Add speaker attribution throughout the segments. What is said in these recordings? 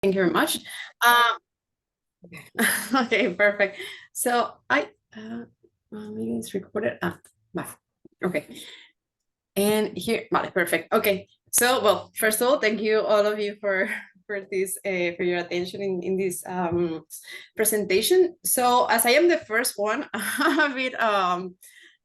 Speaker 1: Thank you very much. Okay, perfect. So maybe it's recorded. Okay. And here, vale, perfect. Okay. So, well, first of all, thank you all of you for this for your attention in this presentation. So, as I am the first one, I'm a bit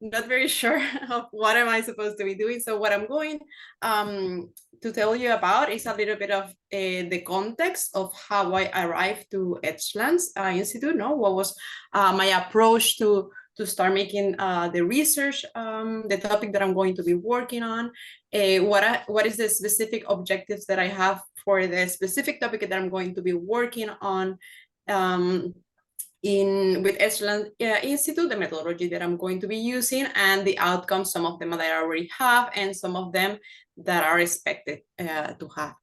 Speaker 1: not very sure of what am I supposed to be doing. So, what I'm going to tell you about is a little bit of the context of how I arrived to Edgelands Institute. No, what was my approach to start making the research, the topic that I'm going to be working on, what is the specific objectives that I have for the specific topic that I'm going to be working on with Edgeland Institute, the methodology that I'm going to be using, and the outcomes, some of them that I already have, and some of them that are expected to have.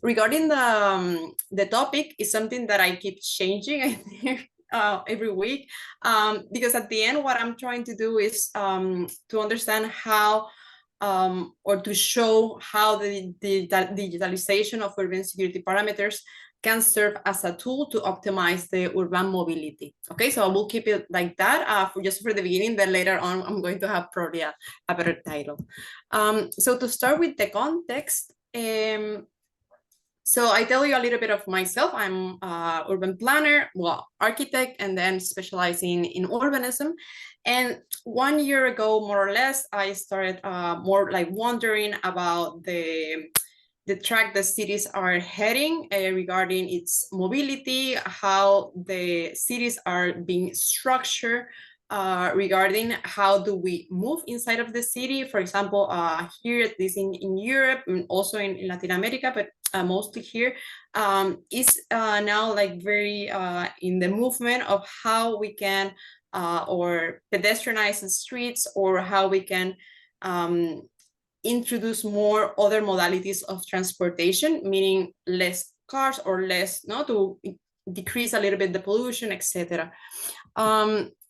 Speaker 1: Regarding the topic is something that I keep changing, I think, every week, because at the end, what I'm trying to do is to understand how or to show how the digitalization of urban security parameters can serve as a tool to optimize the urban mobility. Okay, so I will keep it like that just for the beginning, then later on I'm going to have probably a better title. So to start with the context, so I tell you a little bit of myself. I'm an urban planner, well, architect, and then specializing in urbanism. And 1 year ago, more or less, I started more like wondering about the track the cities are heading regarding its mobility, how the cities are being structured, regarding how do we move inside of the city. For example, here at least in Europe and also in Latin America, but mostly here, is now like very in the movement of how we can or pedestrianize the streets, or how we can introduce more other modalities of transportation, meaning less cars or less, no, to decrease a little bit the pollution, etc.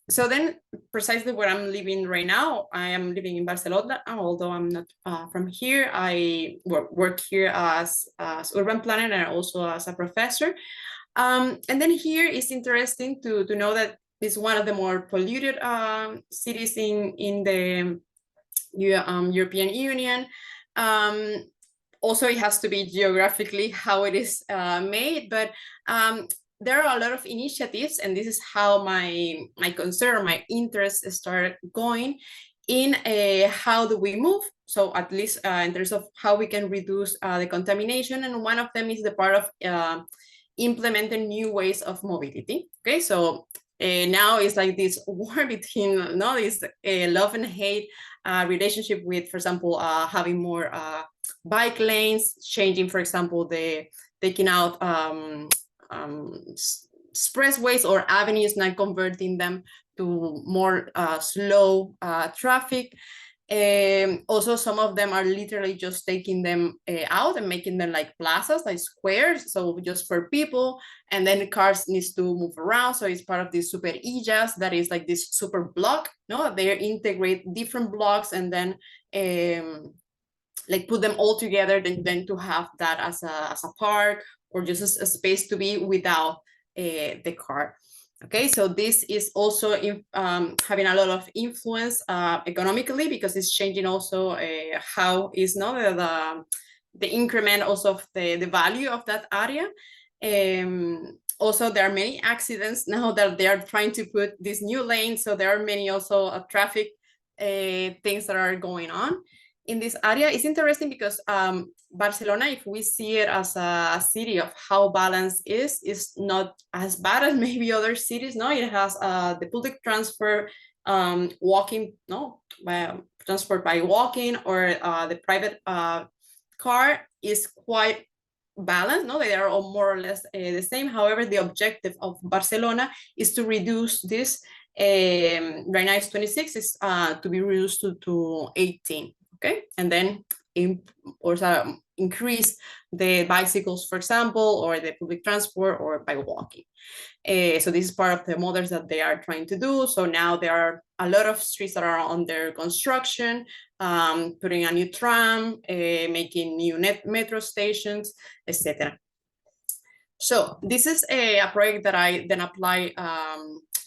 Speaker 1: So then, precisely where I'm living right now, I am living in Barcelona, although I'm not from here. I work here as urban planner and also as a professor. And then here it's interesting to know that it's one of the more polluted cities in the European Union. Also, it has to be geographically how it is made, but there are a lot of initiatives, and this is how my concern, my interest started going in how do we move. So at least in terms of how we can reduce the contamination, and one of them is the part of implementing new ways of mobility. Okay, so now it's like this war between this love and hate relationship with, for example, having more bike lanes, changing, for example, the taking out expressways or avenues, not converting them to more slow traffic. Also, some of them are literally just taking them out and making them like plazas, like squares, so just for people, and then the cars needs to move around. So it's part of this super illas, that is like this super block. No, they integrate different blocks and then like put them all together, then to have that as a park, or just a space to be without the car. Okay, so this is also having a lot of influence economically, because it's changing also how is the increment also of the value of that area. Also, there are many accidents now that they are trying to put this new lane, so there are many also traffic things that are going on in this area. It's interesting because Barcelona, if we see it as a city of how balanced is not as bad as maybe other cities. No, it has the public transport, walking, transport by walking, or the private car is quite balanced. No, they are all more or less the same. However, the objective of Barcelona is to reduce this. Right now it's 26, is to be reduced to 18. Okay, and then also increase the bicycles, for example, or the public transport, or by walking. So this is part of the models that they are trying to do. So now there are a lot of streets that are under construction, putting a new tram, making new metro stations, etc. So this is a project that I then applied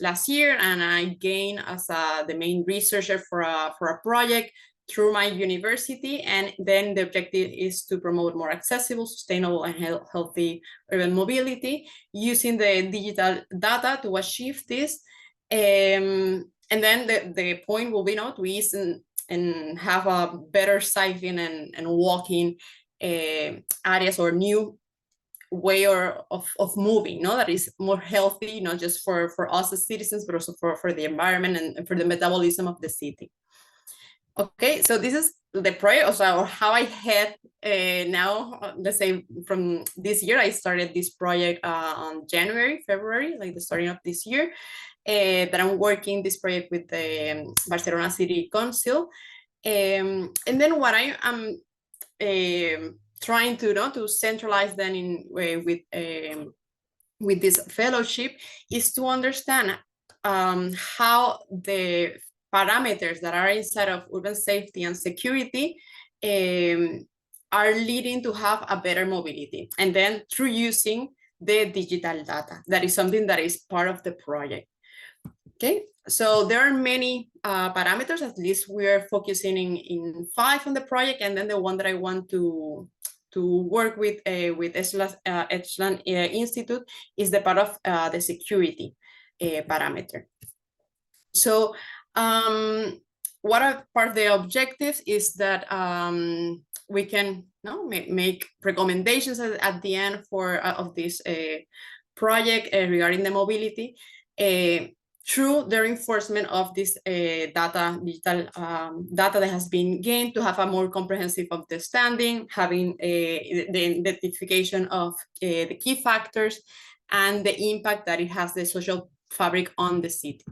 Speaker 1: last year, and I gained as the main researcher for a project through my university. And then the objective is to promote more accessible, sustainable, and healthy urban mobility using the digital data to achieve this. And then the point will be not to ease and have a better cycling and walking areas or new way of moving, no, that is more healthy, not just for us as citizens, but also for the environment and for the metabolism of the city. Okay, so this is the project, also how I had now, let's say from this year, I started this project on January, February, like the starting of this year, that I'm working this project with the Barcelona City Council. And then what I am trying to to centralize then in with this fellowship is to understand how the parameters that are inside of urban safety and security are leading to have a better mobility, and then through using the digital data. That is something that is part of the project. Okay, so there are many parameters. At least we're focusing in 5 on the project, and then the one that I want to work with Edgelands Institute is the part of the security parameter. So what are part of the objectives is that we can make recommendations at the end for of this project regarding the mobility through the reinforcement of this digital data that has been gained, to have a more comprehensive understanding, having the identification of the key factors and the impact that it has the social fabric on the city.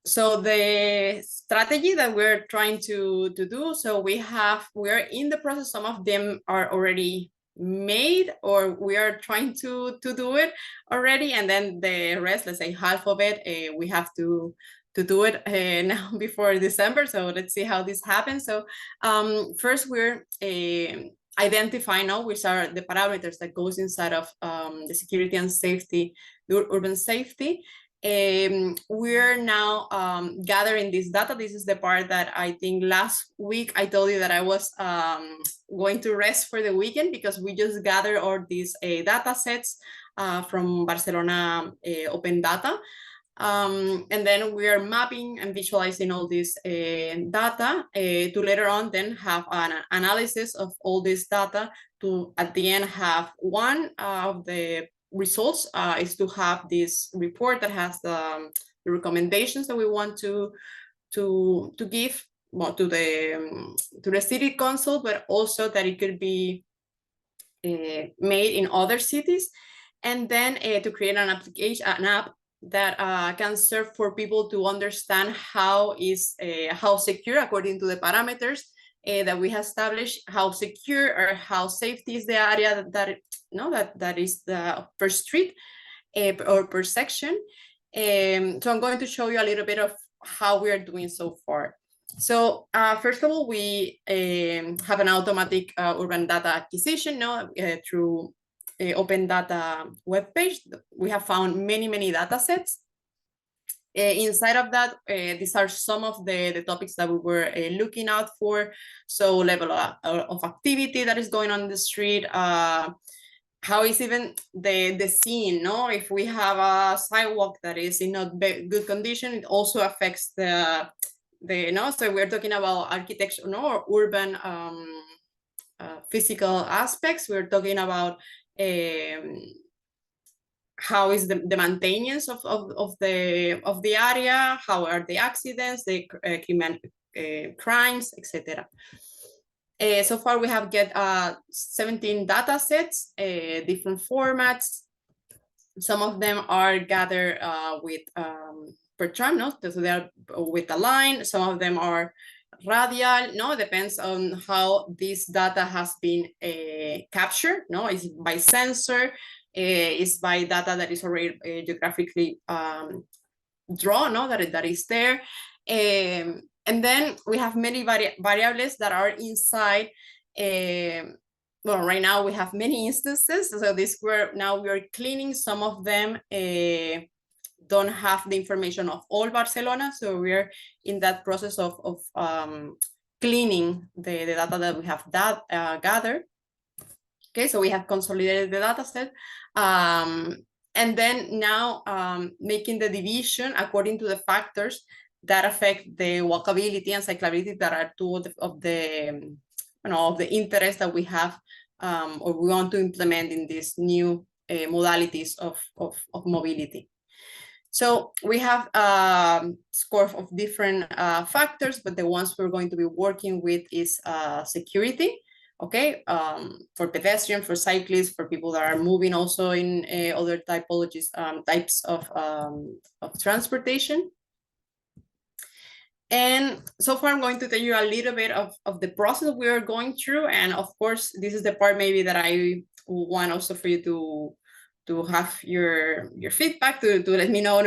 Speaker 1: So the strategy that we're trying to do, so we're in the process, some of them are already made, or we are trying to do it already, and then the rest, let's say half of it, we have to do it now before December. So let's see how this happens. So first we're identifying now which are the parameters that goes inside of the security and safety, the urban safety. We're now gathering this data. This is the part that I think last week I told you that I was going to rest for the weekend, because we just gathered all these data sets from Barcelona open data. And then we are mapping and visualizing all this data to later on then have an analysis of all this data to at the end have one of the results is to have this report that has the recommendations that we want to give to the city council, but also that it could be made in other cities, and then to create an application, an app that can serve for people to understand how secure, according to the parameters that we have established, how secure or how safety is the area that is the per street or per section. So I'm going to show you a little bit of how we are doing so far. So first of all, we have an automatic urban data acquisition through open data webpage. We have found many data sets. Inside of that, these are some of the topics that we were looking out for. So level of activity that is going on in the street, how is even the scene, if we have a sidewalk that is in not good condition, it also affects so we're talking about architecture, or urban physical aspects. We're talking about how is the maintenance of the area, how are the accidents, the crimes, etc. So far we have get 17 data sets, different formats. Some of them are gathered with per tram, so they are with a line. Some of them are radial, depends on how this data has been captured. It's by sensor, it's by data that is already geographically drawn, that is there. And then we have many variables that are inside well, right now we have many instances. So now we are cleaning. Some of them don't have the information of all Barcelona. So we're in that process of cleaning the data that we have gathered. Okay, so we have consolidated the data set. And then now making the division according to the factors that affect the walkability and cyclability that are two of the interest that we have or we want to implement in these new modalities of mobility. So we have score of different factors, but the ones we're going to be working with is security. Okay, for pedestrians, for cyclists, for people that are moving also in other typologies, types of transportation. And so far, I'm going to tell you a little bit of the process we are going through. And of course, this is the part maybe that I want also for you to have your feedback, to let me know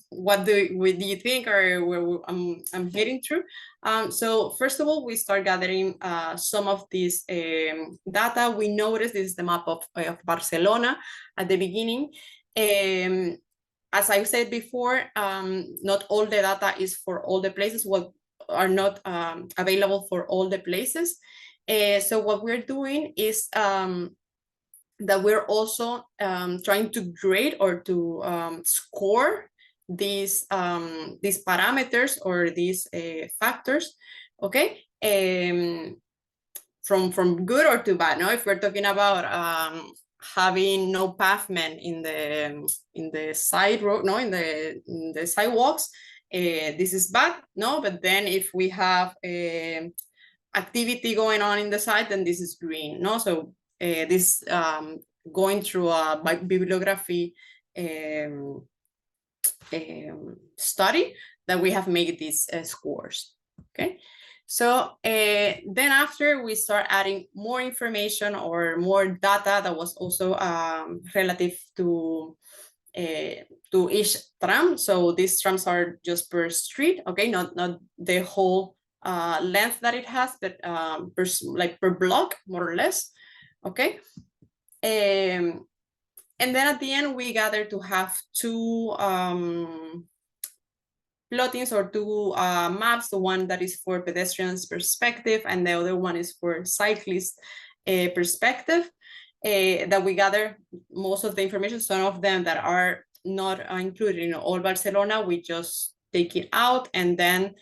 Speaker 1: what do you think or where I'm heading through. So first of all, we start gathering some of this data. We noticed this is the map of Barcelona at the beginning. As I said before, not all the data is for all the places, are not available for all the places. So what we're doing is that we're also trying to grade or to score these parameters or these factors, okay? From good or to bad. No, if we're talking about having no pavement in the side road, no, in the sidewalks, this is bad. No, but then if we have activity going on in the side, then this is green. No, so this going through a bibliography study that we have made these scores. Okay, so then after we start adding more information or more data that was also relative to each tram. So these trams are just per street, okay, not the whole length that it has, but per block, more or less, okay. And then at the end, we gather to have two plottings or two maps, the one that is for pedestrians perspective and the other one is for cyclist perspective, that we gather most of the information. Some of them that are not included in all Barcelona, we just take it out, and then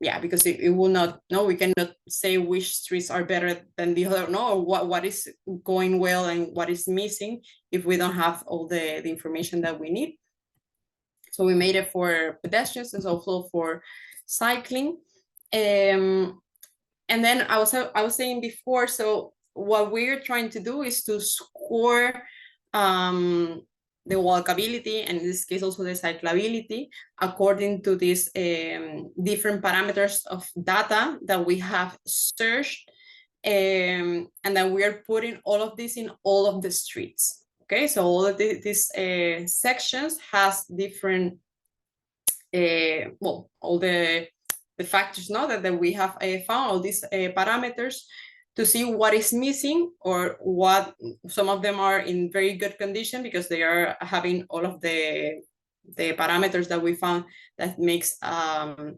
Speaker 1: yeah, because it will not, no, we cannot say which streets are better than the other, no, or what is going well and what is missing if we don't have all the information that we need. So we made it for pedestrians and also for cycling. And then I was saying before, so what we're trying to do is to score the walkability, and in this case also the cyclability, according to these different parameters of data that we have searched, and then we are putting all of this in all of the streets. Okay, so all of these sections has different, well, all the factors, no, that we have found, all these parameters, to see what is missing or what some of them are in very good condition because they are having all of the parameters that we found that makes a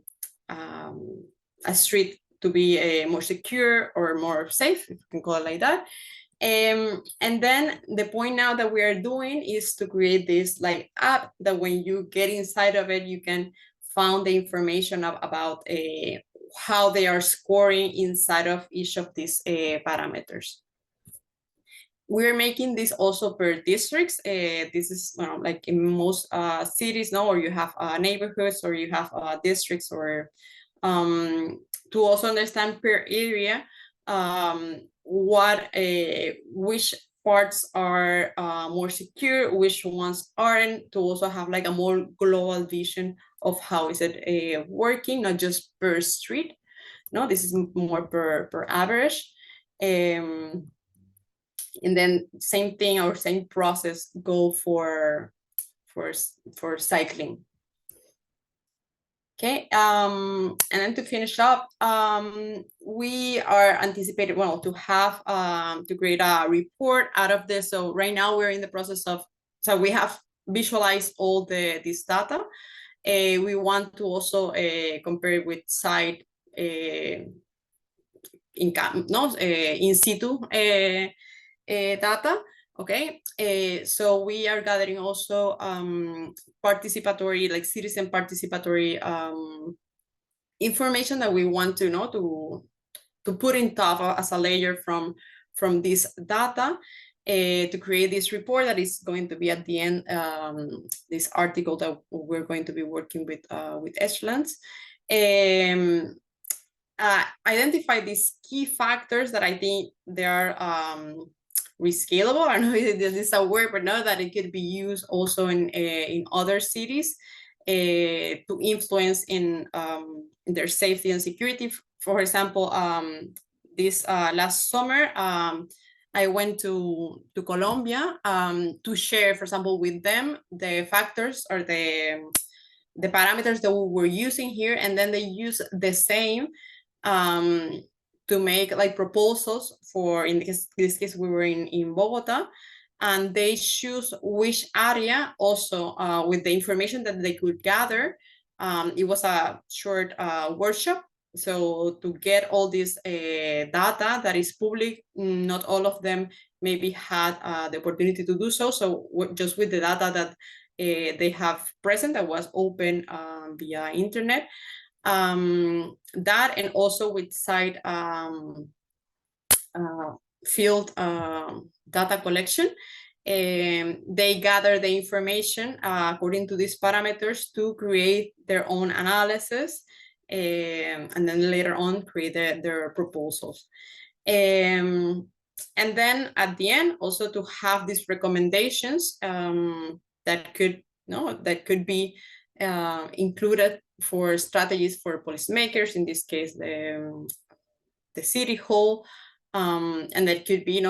Speaker 1: street to be more secure or more safe, if you can call it like that. And then the point now that we are doing is to create this like app that when you get inside of it, you can find the information about how they are scoring inside of each of these parameters. We're making this also per districts. This is like in most cities, no, or you have neighborhoods or you have districts, or to also understand per area which parts are more secure, which ones aren't, to also have like a more global vision of how is it working, not just per street. No, this is more per average. And then same thing or same process go for cycling. Okay, and then to finish up, we are anticipating, well, to have to create a report out of this. So right now we're in the process of, so we have visualized all this data. We want to also compare it with site in situ data. Okay, so we are gathering also participatory, like citizen participatory information that we want to know to put in top as a layer from this data to create this report that is going to be at the end, this article that we're going to be working with Edgelands. Identify these key factors that I think they are rescalable. I don't know if this is a word, but know that it could be used also in other cities to influence in their safety and security. For example, this last summer, I went to Colombia to share, for example, with them the factors or the parameters that we were using here, and then they use the same to make like proposals for, in this case, we were in Bogota, and they choose which area also with the information that they could gather. It was a short workshop. So to get all this data that is public, not all of them maybe had the opportunity to do so. So just with the data that they have present that was open via internet, that, and also with site field data collection. They gather the information according to these parameters to create their own analysis, and then later on create their proposals. And then at the end, also to have these recommendations that could be included for strategies for policymakers, in this case, the city hall, and that could be,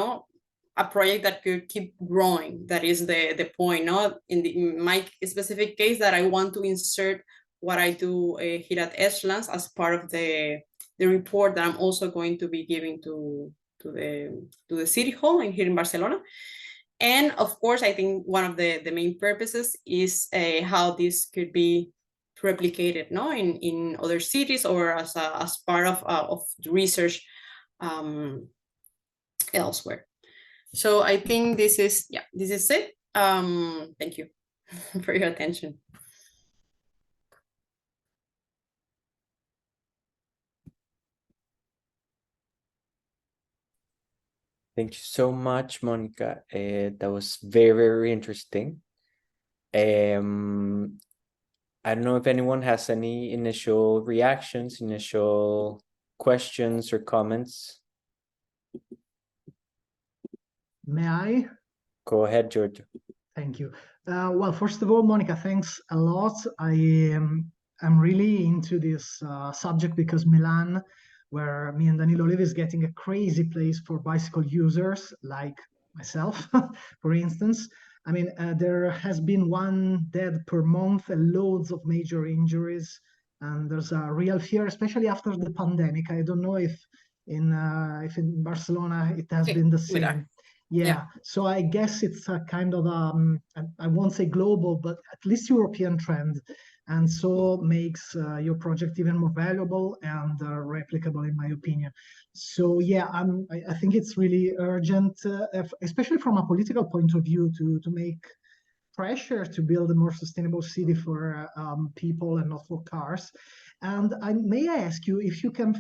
Speaker 1: a project that could keep growing. That is the point, in my specific case, that I want to insert what I do here at Edgelands as part of the report that I'm also going to be giving to the city hall and here in Barcelona. And of course, I think one of the main purposes is how this could be replicated, in other cities, or as part of research elsewhere. So I think this is it. Thank you for your attention.
Speaker 2: Thank you so much, Monica. That was very, very interesting. I don't know if anyone has any initial reactions, initial questions or comments.
Speaker 3: May I?
Speaker 2: Go ahead, Giorgio.
Speaker 3: Thank you. Well, first of all, Monica, thanks a lot. I'm really into this subject because Milan, where me and Danilo live, is getting a crazy place for bicycle users like myself, for instance. I mean, there has been one dead per month and loads of major injuries. And there's a real fear, especially after the pandemic. I don't know if in Barcelona it has been the same. Yeah, so I guess it's a kind of I won't say global, but at least European trend, and so makes your project even more valuable and replicable, in my opinion. So yeah, I think it's really urgent, especially from a political point of view, to make pressure to build a more sustainable city for people and not for cars. And may I ask you if you can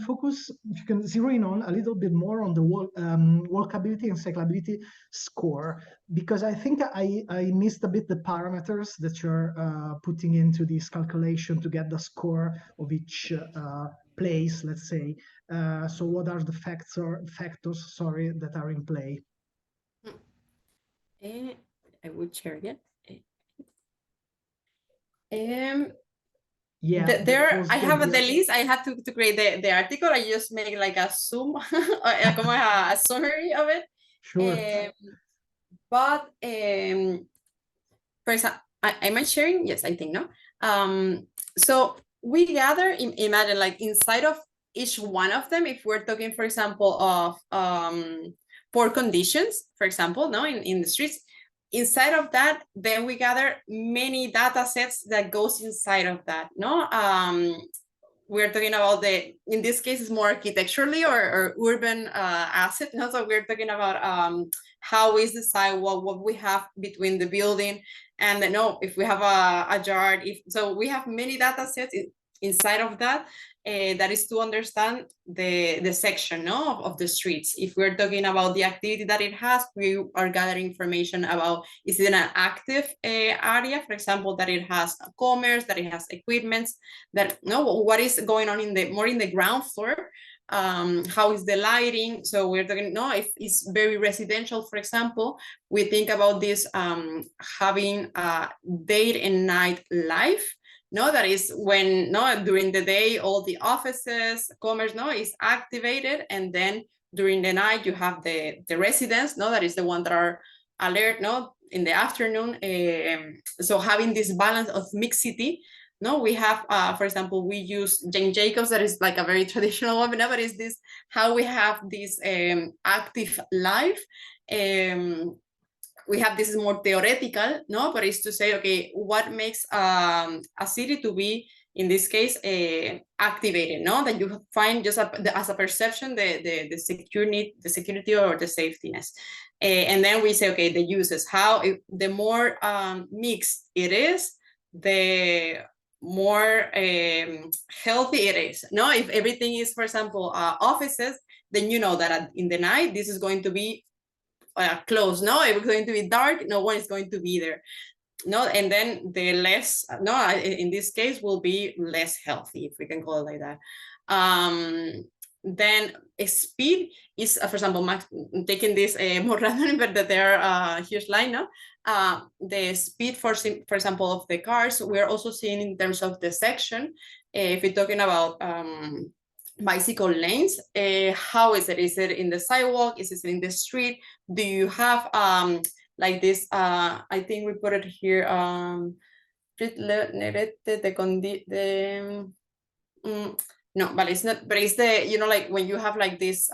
Speaker 3: zero in on a little bit more on the walkability and cyclability score, because I think I missed a bit the parameters that you're putting into this calculation to get the score of each place, let's say. So what are the factors, that are in play?
Speaker 1: I would share it.
Speaker 3: Yeah,
Speaker 1: I have the list. I had to create the article. I just make like a zoom, como a summary of it.
Speaker 3: Sure.
Speaker 1: But for example, am I sharing? Yes, I think no. So we gather, imagine like inside of each one of them, if we're talking, for example, of poor conditions, for example, no, in the streets, inside of that, then we gather many data sets that goes inside of that, no? We're talking about in this case, it's more architecturally or urban asset. No? So we're talking about how is the sidewalk, what we have between the building, and then, no, if we have a yard, so we have many data sets inside of that. That is to understand the section, no, of the streets. If we're talking about the activity that it has, we are gathering information about, is it an active area, for example, that it has commerce, that it has equipments, that, no, what is going on more in the ground floor, how is the lighting. So we're talking, no, if it's very residential, for example, we think about this having day and night life. No, that is when, no, during the day, all the offices, commerce, no, is activated. And then during the night, you have the residents, no, that is the one that are alert, no, in the afternoon. So having this balance of mixity, no, we have, for example, we use Jane Jacobs, that is like a very traditional one, but is this how we have this active life. We have this is more theoretical, no, but it's to say, okay, what makes a city to be, in this case, activated, no, that you find just as a perception, the security or the safetyness. And then we say, okay, the uses, how the more mixed it is, the more healthy it is. No, if everything is, for example, offices, then you know that in the night, this is going to be closed. No, if it's going to be dark, no one is going to be there. No, and then the less, no, in this case will be less healthy, if we can call it like that. Then speed is, for example, taking this more random, but that there are a huge line, no? The speed, for example, of the cars, we're also seeing in terms of the section. If we're talking about bicycle lanes, how is it? Is it in the sidewalk? Is it in the street? Do you have like this? I think we put it here. No, but it's not. But it's the, you know, like when you have like this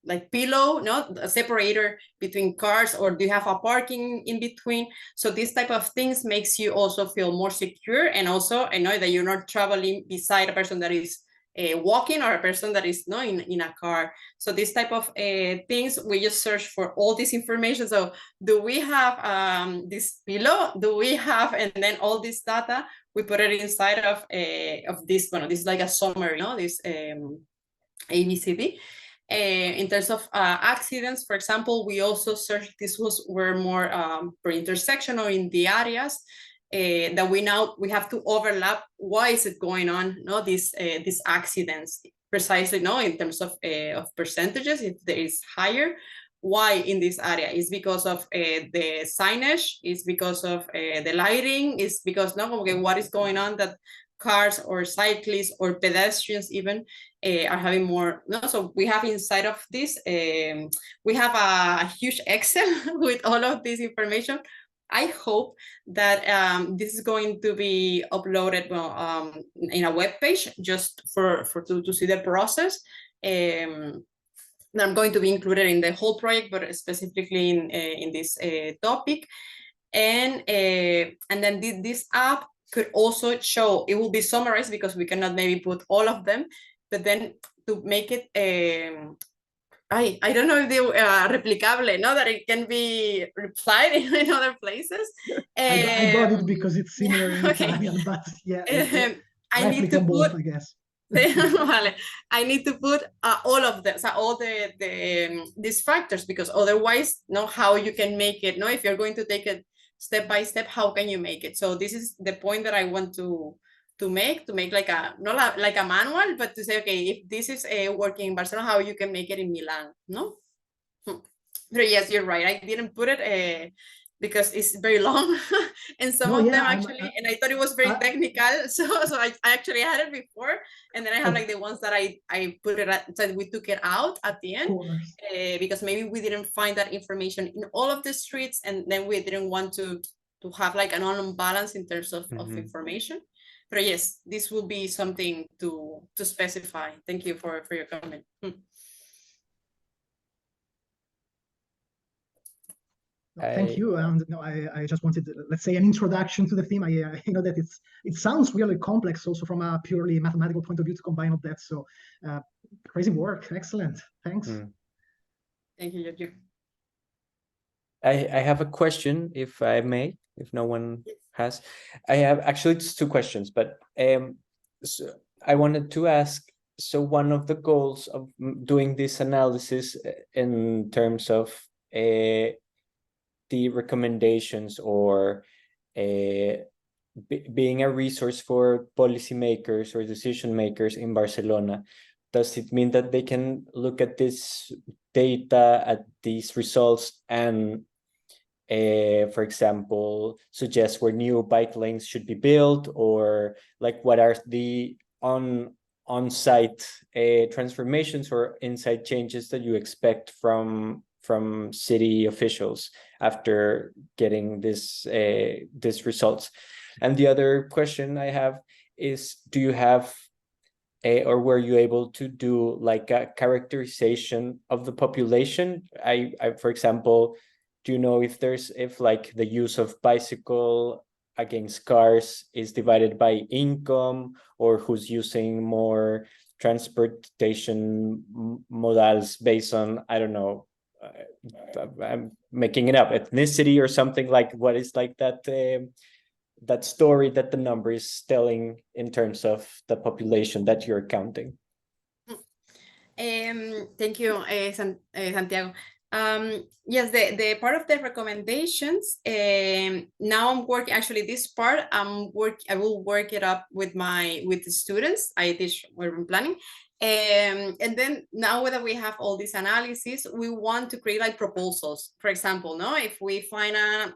Speaker 1: like pillow, no, a separator between cars, or do you have a parking in between? So this type of things makes you also feel more secure, and also I know that you're not traveling beside a person that is walking, or a person that is not in a car. So this type of things, we just search for all this information. So do we have this pillow? Do we have, and then all this data, we put it inside of this one. This is like a summary, no? This ABCD. In terms of accidents, for example, we also searched, were more per intersection or in the areas that we have to overlap. Why is it going on? No, these accidents precisely, no, in terms of percentages, if there is higher. Why in this area? Is because of the signage? Is because of the lighting? Is because, no, okay, what is going on that cars or cyclists or pedestrians even are having more, no? So we have inside of this, we have a huge Excel with all of this information. I hope that this is going to be uploaded, well, in a web page, just to see the process. I'm going to be included in the whole project, but specifically in this topic. And then this app could also show, it will be summarized because we cannot maybe put all of them, but then to make it I don't know if they replicable, no, that it can be replied in other places.
Speaker 3: I got it because it's similar in
Speaker 1: okay.
Speaker 3: Italian, but yeah,
Speaker 1: I need to put,
Speaker 3: I guess.
Speaker 1: vale. I need to put all of them, so all these factors, because otherwise, no, how you can make it, no, if you're going to take it step by step, how can you make it? So this is the point that I want to make like a, not like a manual, but to say, okay, if this is working in Barcelona, how you can make it in Milan, no? But yes, you're right. I didn't put it because it's very long, and some of them actually, and I thought it was very technical. So I actually had it before, and then I have like the ones that I put it at, so we took it out at the end because maybe we didn't find that information in all of the streets, and then we didn't want to have like an unbalance in terms of information. But yes, this will be something to specify. Thank you for your comment.
Speaker 3: Thank you. And no, I just wanted, let's say, an introduction to the theme. I know that it sounds really complex also from a purely mathematical point of view to combine all that. So crazy work. Excellent. Thanks.
Speaker 1: Thank you, Giorgio.
Speaker 2: I have a question, if I may, if no one has. I have actually just two questions, but so I wanted to ask, so one of the goals of doing this analysis in terms of the recommendations or being a resource for policymakers or decision makers in Barcelona, does it mean that they can look at this data, at these results, and for example, suggest where new bike lanes should be built, or like what are the on-site transformations or inside changes that you expect from city officials after getting this results? And the other question I have is, do you have or were you able to do like a characterization of the population? I for example, do you know if like the use of bicycle against cars is divided by income, or who's using more transportation modals based on, I don't know, I'm making it up, ethnicity or something? Like, what is like that story that the number is telling in terms of the population that you're counting?
Speaker 1: Thank you, Santiago. Yes, the part of the recommendations, now I'm working, actually this part I will work it up with the students. I teach urban planning. And then now that we have all this analysis, we want to create like proposals. For example, no, if we find an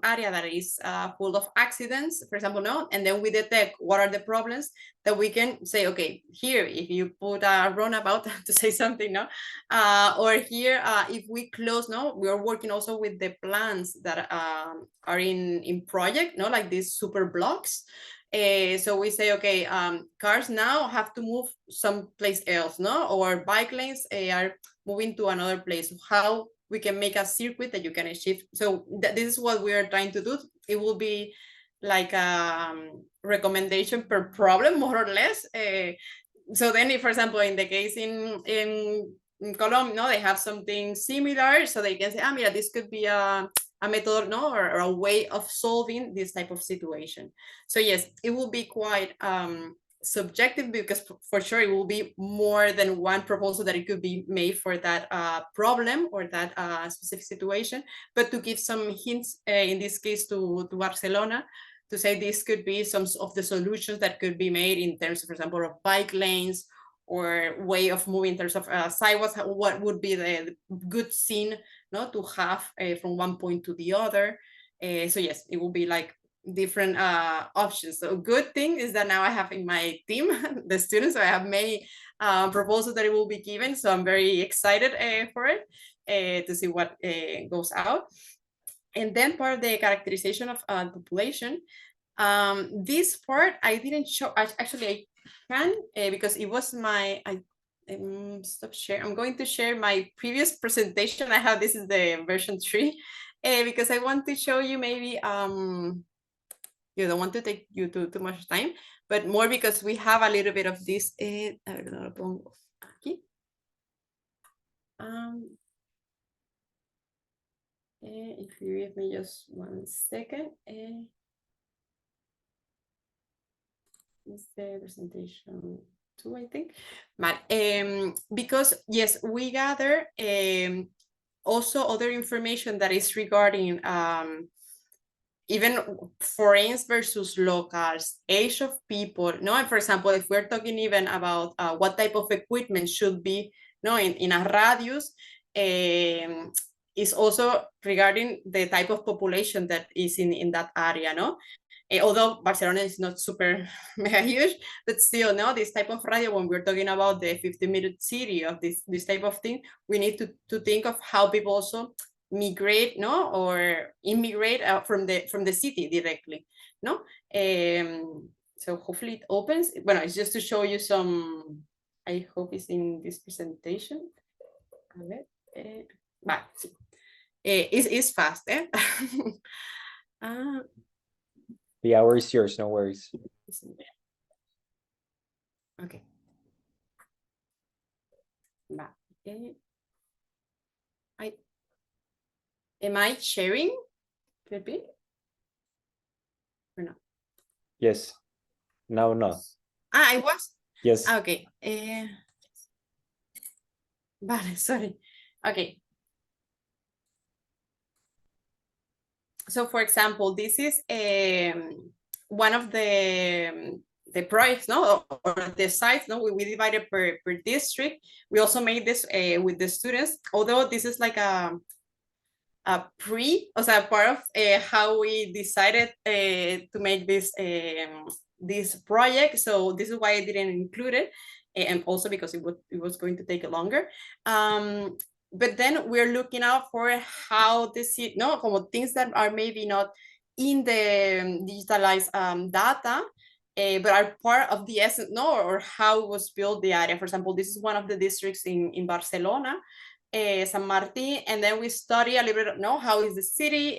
Speaker 1: area that is full of accidents, for example, no, and then we detect what are the problems, that we can say, okay, here, if you put a runabout to say something, no, or here, if we close, no, we are working also with the plans that are in project, no, like these super blocks. So we say, okay, cars now have to move someplace else, no, or bike lanes are moving to another place. How we can make a circuit that you can achieve. So this is what we are trying to do. It will be like a recommendation per problem, more or less. So then, if, for example, in the case in Colombia, no, they have something similar, so they can say, mira, this could be a method, no, or a way of solving this type of situation. So yes, it will be quite subjective, because for sure it will be more than one proposal that it could be made for that problem or that specific situation. But to give some hints, in this case to Barcelona, to say this could be some of the solutions that could be made in terms of, for example, of bike lanes, or way of moving in terms of sidewalks, what would be the good scene, no, to have from one point to the other. So yes, it will be like different options. So good thing is that now I have in my team the students, so I have many proposals that it will be given. So I'm very excited for it, to see what goes out. And then part of the characterization of population, this part I didn't show. Actually, I can, because it was my, stop share. I'm going to share my previous presentation I have. This is the version 3, because I want to show you, maybe you don't want to take you too much time, but more because we have a little bit of this. If you give me just 1 second. Is the presentation 2, I think. But because yes, we gather also other information that is regarding even foreigners versus locals, age of people. No, and for example, if we're talking even about what type of equipment should be, no, in a radius, is also regarding the type of population that is in that area, no. Although Barcelona is not super mega huge, but still, no, this type of radio, when we're talking about the 50-minute city of this type of thing, we need to think of how people also migrate, no, or immigrate out from the city directly, no. So hopefully it opens. Well, it's just to show you some, I hope it's in this presentation. A ver, vale, sí. It's fast, eh?
Speaker 2: The hour is yours, no worries.
Speaker 1: Okay. Va. Am I sharing? Could be? Or no?
Speaker 2: Yes. Now, no.
Speaker 1: I was?
Speaker 2: Yes.
Speaker 1: Okay. Vale, sorry. Okay. So for example, this is one of the projects, no, or the sites, no, we divided per district. We also made this with the students, although this is like a part of how we decided to make this project. So this is why I didn't include it, and also because it was going to take longer. But then we're looking out for how this, como things that are maybe not in the digitalized data, but are part of the essence, or how it was built the area. For example, this is one of the districts in Barcelona, San Martin, and then we study a little bit, how is the city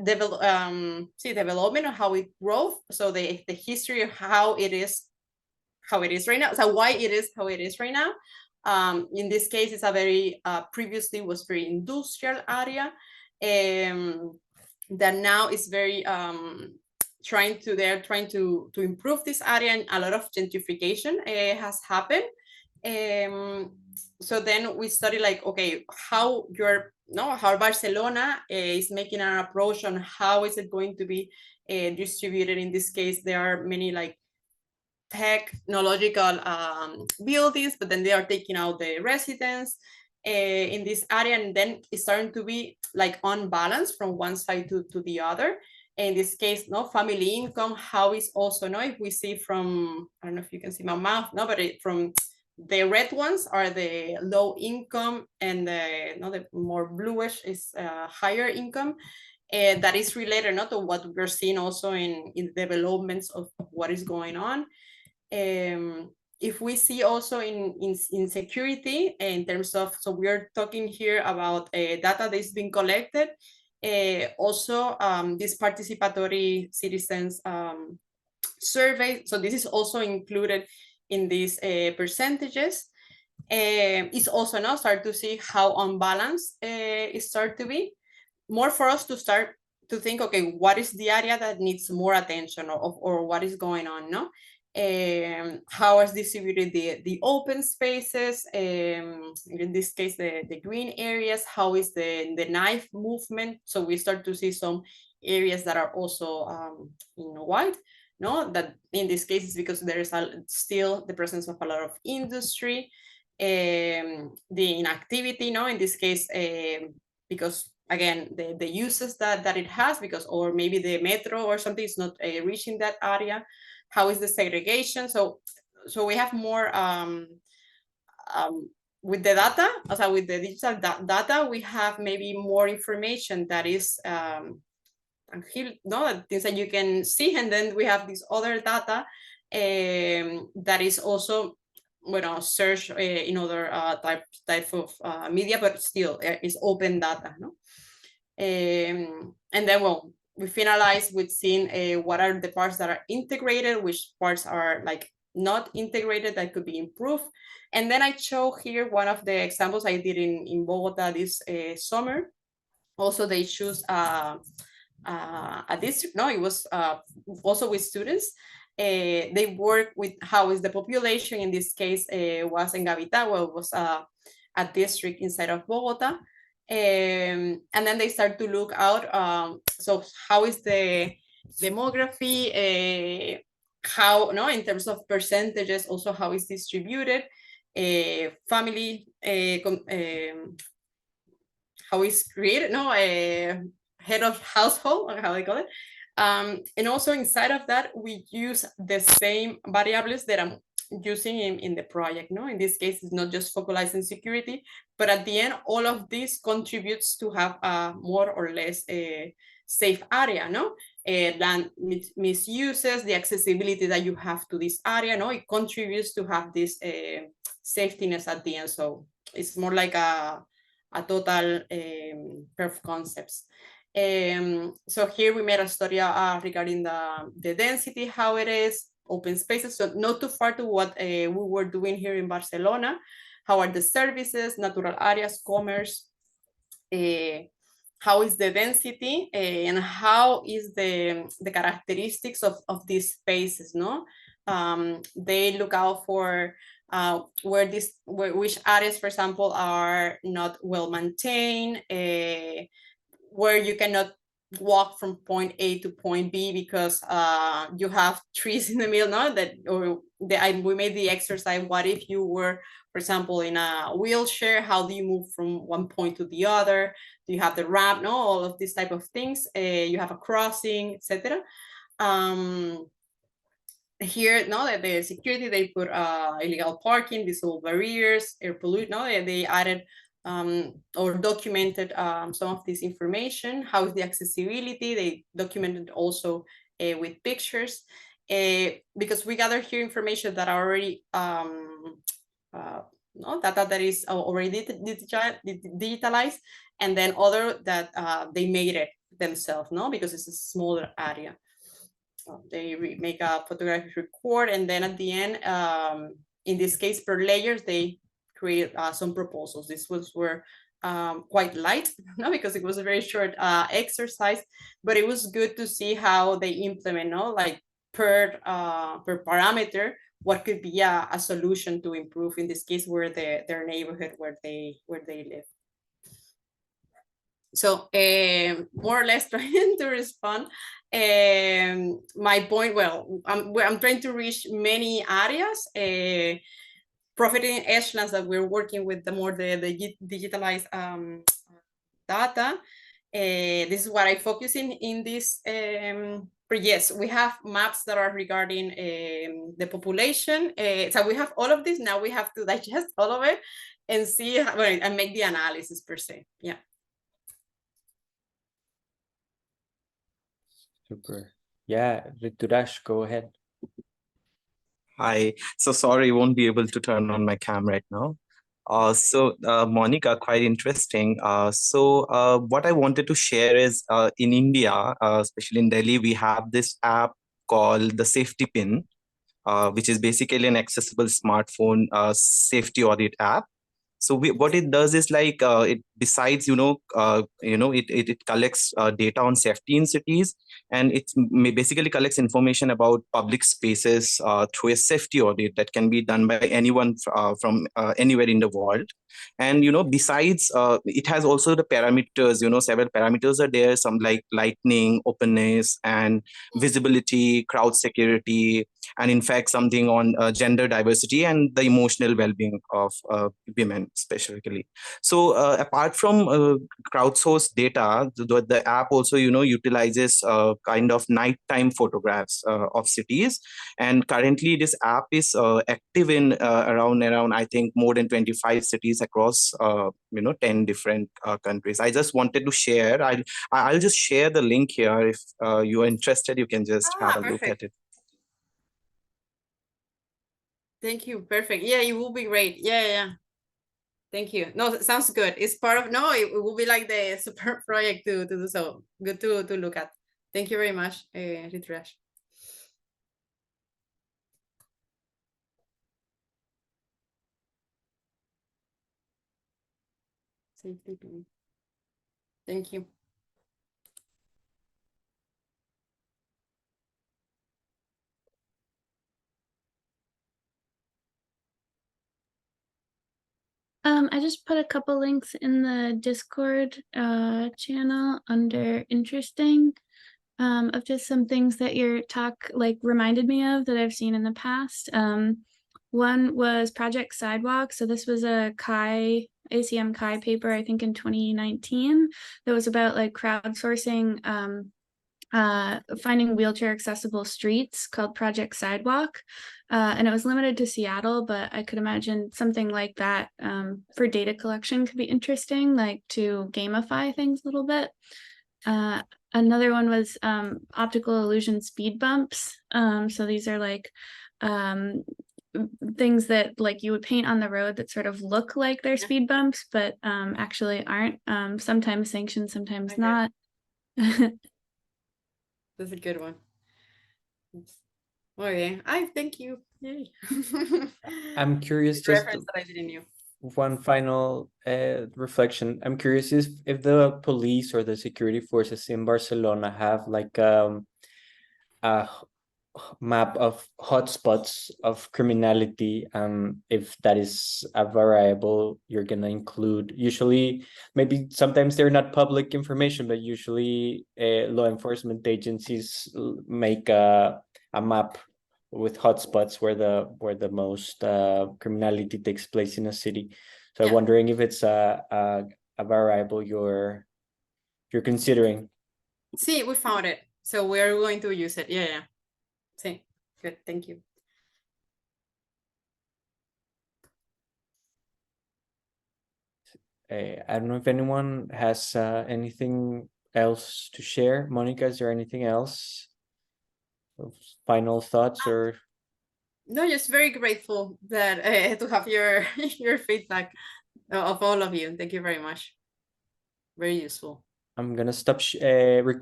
Speaker 1: development, or how it grows. So the history of how it is right now. So why it is how it is right now. In this case, it's a very previously was very industrial area, that now is very trying to improve this area, and a lot of gentrification has happened. So then we study like, okay, how Barcelona is making an approach on how is it going to be distributed. In this case, there are many like technological buildings, but then they are taking out the residents in this area, and then it's starting to be like unbalanced from one side to the other. In this case, family income, how is also, if we see from, I don't know if you can see my mouth, but from the red ones are the low income, and the more bluish is higher income. That is related not to what we're seeing also in developments of what is going on. If we see also in security, in terms of, so we are talking here about data that is being collected, also this participatory citizens survey. So this is also included in these percentages. It's also now start to see how unbalanced it start to be. More for us to start to think, okay, what is the area that needs more attention, or what is going on, how is distributed the open spaces, in this case the green areas, how is the knife movement. So we start to see some areas that are also white, that in this case is because there is still the presence of a lot of industry, the inactivity, in this case, because again the uses that it has, because, or maybe the metro or something is not reaching that area. How is the segregation? So we have more with the data, with the digital data, we have maybe more information that is things that you can see, and then we have this other data that is also search in other type of media, but still is open data, and then we finalize with seeing what are the parts that are integrated, which parts are like not integrated that could be improved. And then I show here one of the examples I did in Bogota this summer. Also, they choose a district. It was also with students. They work with how is the population. In this case, was in Gavita, it was a district inside of Bogota. And then they start to look out, so how is the demography, how, in terms of percentages, also how is distributed, family, how is created, head of household, or how they call it. And also inside of that, we use the same variables that using in the project. No, in this case, it's not just focalizing security, but at the end, all of this contributes to have a more or less a safe area. No, land misuses, the accessibility that you have to this area. No, it contributes to have this safetiness at the end. So it's more like a total perf concepts. So here we made a study regarding the density, how it is, open spaces, so not too far to what we were doing here in Barcelona. How are the services, natural areas, commerce, how is the density, and how is the characteristics of these spaces, no? They look out for which areas, for example, are not well maintained, where you cannot walk from point A to point B because you have trees in the middle, no? We made the exercise, what if you were, for example, in a wheelchair, how do you move from one point to the other? Do you have the ramp, no? All of these type of things. You have a crossing, etc. Here, no, that the security, they put illegal parking, visible barriers, air pollution, no, they added or documented some of this information. How is the accessibility? They documented also with pictures, because we gather here information that are already no, data that is already digitalized, and then other that they made it themselves, no, because it's a smaller area. They make a photographic record, and then at the end, in this case, per layers, they create some proposals. This were quite light, no, because it was a very short exercise, but it was good to see how they implement, no, like per parameter, what could be a solution to improve, in this case, where their neighborhood where they live. So more or less trying to respond. My point, well, I'm trying to reach many areas, profiting edgelands that we're working with, the digitalized data. This is what I focus in this. But yes, we have maps that are regarding the population. So we have all of this. Now we have to digest all of it and see and make the analysis per se. Yeah.
Speaker 2: Super. Yeah, Riturash, go ahead.
Speaker 4: Hi. So sorry, won't be able to turn on my cam right now. Monica, quite interesting. What I wanted to share is in India, especially in Delhi, we have this app called the Safety Pin, which is basically an accessible smartphone safety audit app. So what it does is like it besides it collects data on safety in cities, and it basically collects information about public spaces through a safety audit that can be done by anyone from anywhere in the world. And besides it has also the parameters, several parameters are there, some like lightning, openness, and visibility, crowd security, and in fact something on gender diversity and the emotional well-being of women specifically. So apart from crowdsourced data, the app also utilizes kind of nighttime photographs of cities, and currently this app is active in around I think more than 25 cities across 10 different countries. I just wanted to share. I'll just share the link here. If you are interested, you can just have a
Speaker 1: Perfect.
Speaker 4: look at it.
Speaker 1: Thank you. Perfect. Yeah, it will be great. Yeah. Thank you. No, sounds good. It's part of, no, it will be like the super project to do. So good to look at. Thank you very much, Riturash. Thank you.
Speaker 5: I just put a couple links in the Discord channel under interesting of just some things that your talk reminded me of that I've seen in the past. One was Project Sidewalk. So this was a ACM Chi paper, I think in 2019, that was about crowdsourcing finding wheelchair accessible streets called Project Sidewalk. And it was limited to Seattle, but I could imagine something like that for data collection could be interesting, like to gamify things a little bit. Another one was optical illusion speed bumps. So these are like things that like you would paint on the road that sort of look like they're speed bumps, but actually aren't. Sometimes sanctioned, sometimes not.
Speaker 1: That's a good one. Okay, I thank you. Yay.
Speaker 2: I'm curious,
Speaker 1: Good
Speaker 2: just
Speaker 1: reference that I didn't know.
Speaker 2: one final reflection. I'm curious if the police or the security forces in Barcelona have like a map of hotspots of criminality, if that is a variable you're gonna include. Usually, maybe sometimes they're not public information, but usually law enforcement agencies make a map with hotspots where the most criminality takes place in a city. So I'm
Speaker 1: Yeah.
Speaker 2: wondering if it's a variable you're considering.
Speaker 1: See, we found it. So we're going to use it. Yeah. See, good. Thank you.
Speaker 2: I don't know if anyone has anything else to share. Monica, is there anything else? Final thoughts or?
Speaker 1: No, just very grateful that to have your your feedback of all of you. Thank you very much. Very useful.
Speaker 2: I'm gonna stop recording.